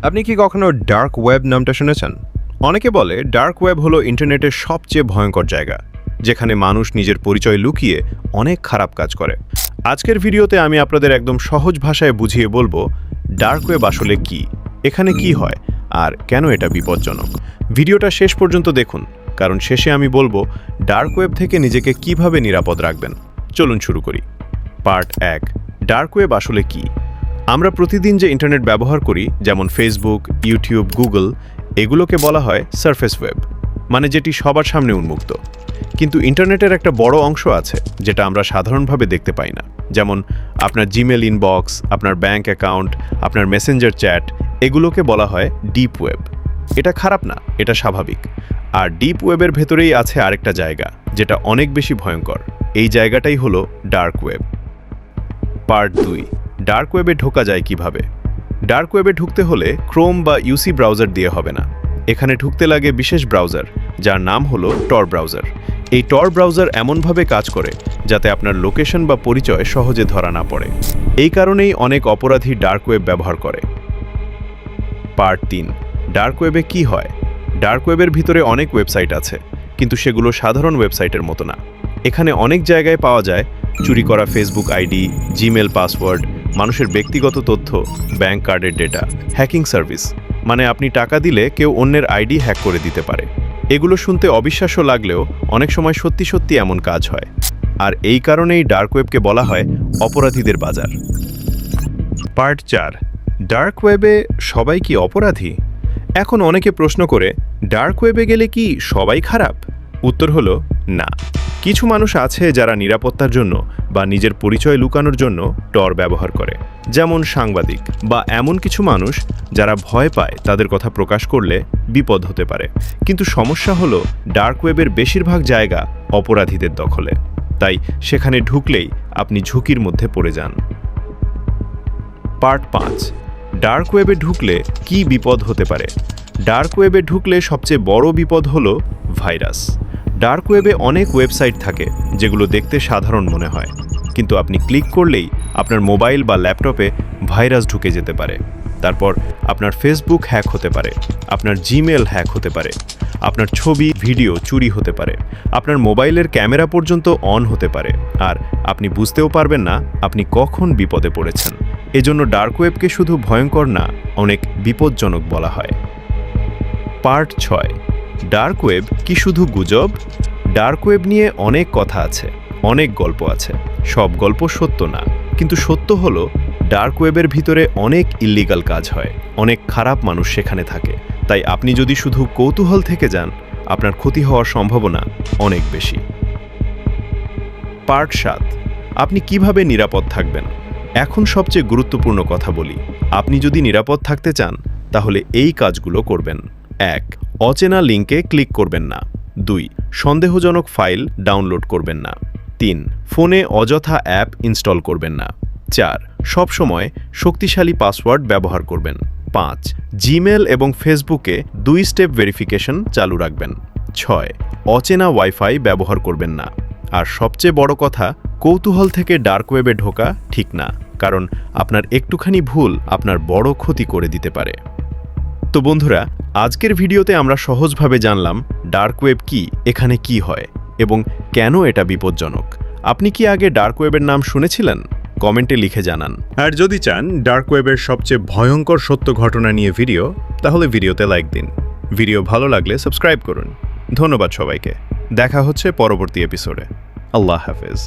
আপনি কি কখনো ডার্ক ওয়েব নামটা শুনেছেন? অনেকে বলে ডার্ক ওয়েব হলো ইন্টারনেটের সবচেয়ে ভয়ঙ্কর জায়গা, যেখানে মানুষ নিজের পরিচয় লুকিয়ে অনেক খারাপ কাজ করে। আজকের ভিডিওতে আমি আপনাদের একদম সহজ ভাষায় বুঝিয়ে বলবো ডার্ক ওয়েব আসলে কি, এখানে কি হয়, আর কেন এটা বিপজ্জনক। ভিডিওটা শেষ পর্যন্ত দেখুন, কারণ শেষে আমি বলবো ডার্ক ওয়েব থেকে নিজেকে কিভাবে নিরাপদ রাখবেন। চলুন শুরু করি। পার্ট 1, ডার্ক ওয়েব আসলে কি। আমরা প্রতিদিন যে ইন্টারনেট ব্যবহার করি, যেমন ফেসবুক, ইউটিউব, গুগল, এগুলোকে বলা হয় সারফেস ওয়েব, মানে যেটি সবার সামনে উন্মুক্ত। কিন্তু ইন্টারনেটের একটা বড় অংশ আছে যেটা আমরা সাধারণভাবে দেখতে পাই না, যেমন আপনার জিমেল ইনবক্স, আপনার ব্যাংক অ্যাকাউন্ট, আপনার মেসেঞ্জার চ্যাট, এগুলোকে বলা হয় ডিপ ওয়েব। এটা খারাপ না, এটা স্বাভাবিক। আর ডিপ ওয়েবের ভেতরেই আছে আরেকটা জায়গা যেটা অনেক বেশি ভয়ঙ্কর। এই জায়গাটাই হলো ডার্ক ওয়েব। পার্ট 2, ডার্ক ওয়েবে ঢোকা যায় কিভাবে। ডার্ক ওয়েবে ঢুকতে হলে ক্রোম বা ইউসি ব্রাউজার দিয়ে হবে না। এখানে ঢুকতে লাগে বিশেষ ব্রাউজার, যার নাম হলো টর ব্রাউজার। এই টর ব্রাউজার এমনভাবে কাজ করে যাতে আপনার লোকেশন বা পরিচয় সহজে ধরা না পড়ে। এই কারণেই অনেক অপরাধী ডার্ক ওয়েব ব্যবহার করে। পার্ট 3, ডার্ক ওয়েবে কি হয়। ডার্ক ওয়েবের ভিতরে অনেক ওয়েবসাইট আছে, কিন্তু সেগুলো সাধারণ ওয়েবসাইটের মতো না। এখানে অনেক জায়গায় পাওয়া যায় চুরি করা ফেসবুক আইডি, জিমেল পাসওয়ার্ড, মানুষের ব্যক্তিগত তথ্য, ব্যাংক কার্ডের ডেটা, হ্যাকিং সার্ভিস, মানে আপনি টাকা দিলে কেউ অন্যের আইডি হ্যাক করে দিতে পারে। এগুলো শুনতে অবিশ্বাস্য লাগলেও অনেক সময় সত্যি সত্যি এমন কাজ হয়। আর এই কারণেই ডার্ক ওয়েবকে বলা হয় অপরাধীদের বাজার। পার্ট 4, ডার্ক ওয়েবে সবাই কি অপরাধী? এখন অনেকে প্রশ্ন করে, ডার্ক ওয়েবে গেলে কি সবাই খারাপ? উত্তর হলো না। কিছু মানুষ আছে যারা নিরাপত্তার জন্য বা নিজের পরিচয় লুকানোর জন্য টর ব্যবহার করে, যেমন সাংবাদিক বা এমন কিছু মানুষ যারা ভয় পায় তাদের কথা প্রকাশ করলে বিপদ হতে পারে। কিন্তু সমস্যা হলো ডার্ক ওয়েবের বেশিরভাগ জায়গা অপরাধীদের দখলে, তাই সেখানে ঢুকলেই আপনি ঝুঁকির মধ্যে পড়ে যান। পার্ট 5, ডার্ক ওয়েবে ঢুকলে কি বিপদ হতে পারে। ডার্ক ওয়েবে ঢুকলে সবচেয়ে বড় বিপদ হলো ভাইরাস। ডার্ক ওয়েবে অনেক ওয়েবসাইট থাকে যেগুলো দেখতে সাধারণ মনে হয়, কিন্তু আপনি ক্লিক করলেই আপনার মোবাইল বা ল্যাপটপে ভাইরাস ঢুকে যেতে পারে। তারপর আপনার ফেসবুক হ্যাক হতে পারে, আপনার জিমেল হ্যাক হতে পারে, আপনার ছবি ভিডিও চুরি হতে পারে, আপনার মোবাইলের ক্যামেরা পর্যন্ত অন হতে পারে, আর আপনি বুঝতেও পারবেন না আপনি কখন বিপদে পড়েছেন। এজন্য ডার্ক ওয়েবকে শুধু ভয়ঙ্কর না, অনেক বিপজ্জনক বলা হয়। পার্ট 6, ডার্ক ওয়েব কি শুধু গুজব? ডার্ক ওয়েব নিয়ে অনেক কথা আছে, অনেক গল্প আছে। সব গল্প সত্য না, কিন্তু সত্য হলো ডার্ক ওয়েবের ভিতরে অনেক ইল্লিগাল কাজ হয়, অনেক খারাপ মানুষ সেখানে থাকে। তাই আপনি যদি শুধু কৌতূহল থেকে যান, আপনার ক্ষতি হওয়ার সম্ভাবনা অনেক বেশি। পার্ট 7, আপনি কিভাবে নিরাপদ থাকবেন। এখন সবচেয়ে গুরুত্বপূর্ণ কথা বলি। আপনি যদি নিরাপদ থাকতে চান তাহলে এই কাজগুলো করবেন। 1, অচেনা লিঙ্কে ক্লিক করবেন না। 2, সন্দেহজনক ফাইল ডাউনলোড করবেন না। 3, ফোনে অযথা অ্যাপ ইনস্টল করবেন না। 4, সবসময় শক্তিশালী পাসওয়ার্ড ব্যবহার করবেন। 5, জিমেল এবং ফেসবুকে 2 স্টেপ ভেরিফিকেশন চালু রাখবেন। 6, অচেনা ওয়াইফাই ব্যবহার করবেন না। আর সবচেয়ে বড় কথা, কৌতূহল থেকে ডার্ক ওয়েবে ঢোকা ঠিক না, কারণ আপনার একটুখানি ভুল আপনার বড় ক্ষতি করে দিতে পারে। তো বন্ধুরা, আজকের ভিডিওতে আমরা সহজভাবে জানলাম ডার্ক ওয়েব কি, এখানে কি হয় এবং কেন এটা বিপজ্জনক। আপনি কি আগে ডার্ক ওয়েবের নাম শুনেছিলেন? কমেন্টে লিখে জানান। আর যদি চান ডার্ক ওয়েবের সবচেয়ে ভয়ঙ্কর সত্য ঘটনা নিয়ে ভিডিও, তাহলে ভিডিওতে লাইক দিন। ভিডিও ভালো লাগলে সাবস্ক্রাইব করুন। ধন্যবাদ সবাইকে। দেখা হচ্ছে পরবর্তী এপিসোডে। আল্লাহ হাফেজ।